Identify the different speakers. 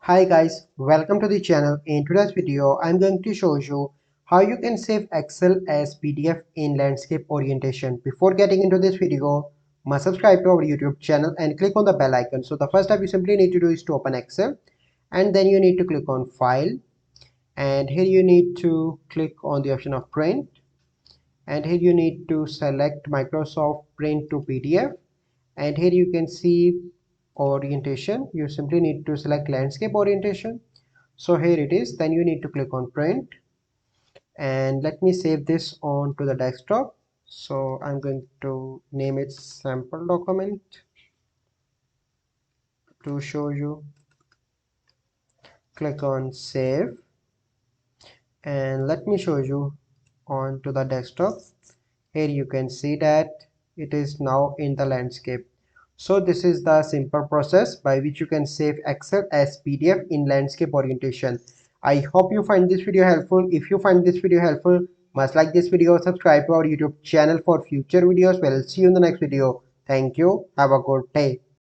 Speaker 1: Hi guys, welcome to the channel. In today's video, I'm going to show you how you can save Excel as PDF in landscape orientation. Before getting into this video, must subscribe to our YouTube channel and click on the bell icon. So the first step you simply need to do is to open Excel, and then you need to click on File, and here you need to click on the option of Print, and here you need to select Microsoft Print to PDF, and here you can see orientation. You simply need to select landscape orientation. So here it is. Then you need to click on Print, and let me save this on to the desktop. So I'm going to name it sample document to show you. Click on save, and let me show you on to the desktop. Here you can see that it is now in the landscape. So this is the simple process by which you can save Excel as PDF in landscape orientation. I hope you find this video helpful. If you find this video helpful, must like this video, subscribe to our YouTube channel for future videos. We'll see you in the next video. Thank you. Have a good day.